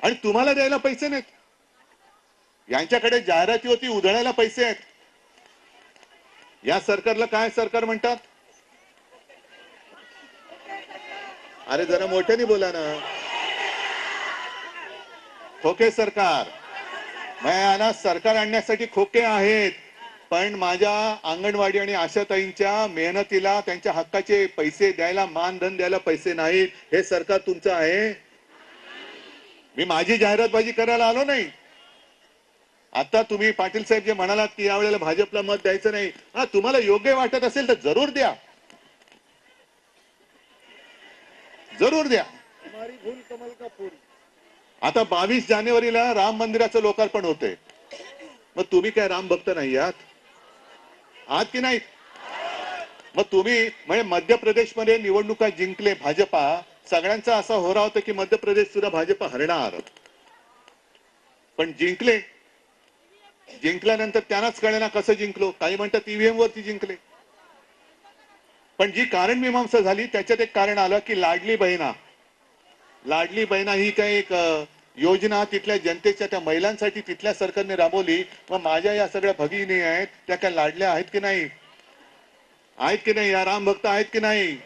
आणि तुम्हाला द्यायला पैसे नाहीत. यांच्याकडे जाहिरातीवरती उधळायला पैसे आहेत. या सरकारला काय सरकार म्हणतात? अरे जरा मोठ्याने बोला ना. खोके सरकार. मला सरकार आणण्यासाठी खोके आहेत, पण माझ्या अंगणवाडी आणि आशाताईंच्या मेहनतीला त्यांच्या हक्काचे पैसे द्यायला, मानधन द्यायला पैसे नाहीत. हे सरकार तुमचं आहे. मी माझी जाहिरातबाजी करायला आलो नाही. आता तुम्ही पाटील साहेब जे म्हणालात की यावेळेला भाजपला मत द्यायचं नाही, हा तुम्हाला योग्य वाटत असेल तर जरूर द्या, जरूर द्या. आता 22 जानेवारीला राम मंदिराचं लोकार्पण होते. मग तुम्ही काय राम भक्त नाही आहात की नाही? मग तुम्ही म्हणजे मध्य प्रदेशमध्ये निवडणुका जिंकले भाजपा, सगळ्यांचा असा होरा होता की मध्य प्रदेश सुद्धा भाजपा हरणार, पण जिंकले. जिंकल्यानंतर त्यांनाच कळेना कसं जिंकलो. काही म्हणतात ईव्हीएम वरती जिंकले. पण जी कारण मीमांसा झाली त्याच्यात एक कारण आलं की लाडली बहिणा ही काही एक योजना तिथल्या जनतेच्या, त्या महिलांसाठी तिथल्या सरकारने राबवली. मग माझ्या या सगळ्या भगिनी आहेत त्या काय लाडल्या आहेत की नाही? आहेत की नाही? या राम भक्त आहेत की नाही?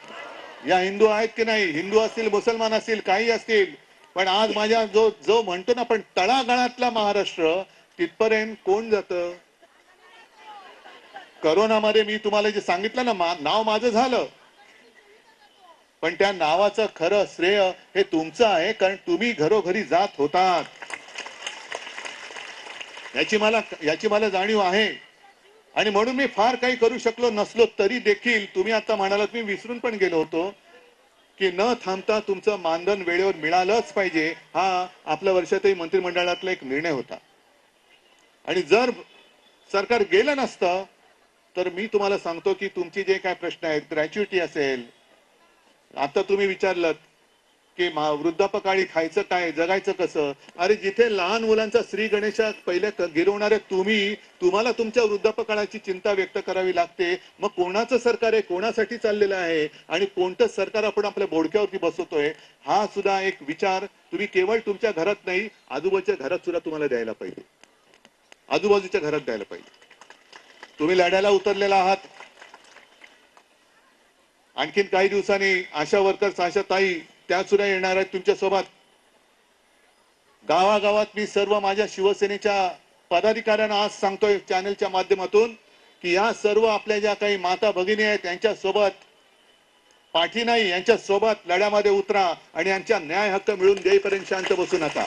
या हिंदू आहेत की नाही? हिंदू असतील, मुसलमान असतील, काही असतील, पण आज माझ्या जो जो म्हणतो ना पण तळागाळातला महाराष्ट्र, तिथपर्यंत कोण जातं? करोनामध्ये मी तुम्हाला जे सांगितलं ना, नाव माझं झालं, पण त्या नावाचं खरं श्रेय हे तुमचं आहे, कारण तुम्ही घरोघरी जात होतात. याची मला जाणीव आहे. आणि म्हणून मी फार काही करू शकलो नसलो तरी देखील तुम्ही आता म्हणालात, मी विसरून पण गेलो होतो की न थांबता तुमचं मानधन वेळेवर मिळालंच पाहिजे. हा आपल्या वर्षातही मंत्रिमंडळातला एक निर्णय होता. आणि जर सरकार गेलं नसतं तर मी तुम्हाला सांगतो की तुमचे जे काय प्रश्न आहेत, ग्रॅच्युइटी असेल, आता तुम्ही विचारलं की वृद्धापकाळी खायचं काय, जगायचं कसं, अरे जिथे लहान मुलांचा श्री गणेशा पहिल्या गिरवणारे तुम्हाला तुमच्या वृद्धापकाळाची चिंता व्यक्त करावी लागते. मग कोणाचं सरकार आहे, कोणासाठी चाललेलं आहे, आणि कोणतं सरकार आपण आपल्या बोडक्यावरती बसवतोय, हा सुद्धा एक विचार तुम्ही केवळ तुमच्या घरात नाही, आजूबाजूच्या घरात सुद्धा तुम्हाला द्यायला पाहिजे. आजूबाजूच्या घरात द्यायला पाहिजे. तुम्ही लढायला उतरलेला आहात. आणखीन काही दिवसांनी आशा वर्कर्स, आशा ताई त्या सुद्धा येणार आहेत तुमच्या सोबत. गावागावात मी सर्व माझ्या शिवसेनेच्या पदाधिकाऱ्यांना आज सांगतोय चॅनलच्या माध्यमातून की या सर्व आपल्या ज्या काही माता भगिनी आहेत त्यांच्या सोबत पाठी नाही, यांच्या सोबत लढ्यामध्ये उतरा आणि यांच्या न्याय हक्क मिळून देईपर्यंत शांत बसू नका.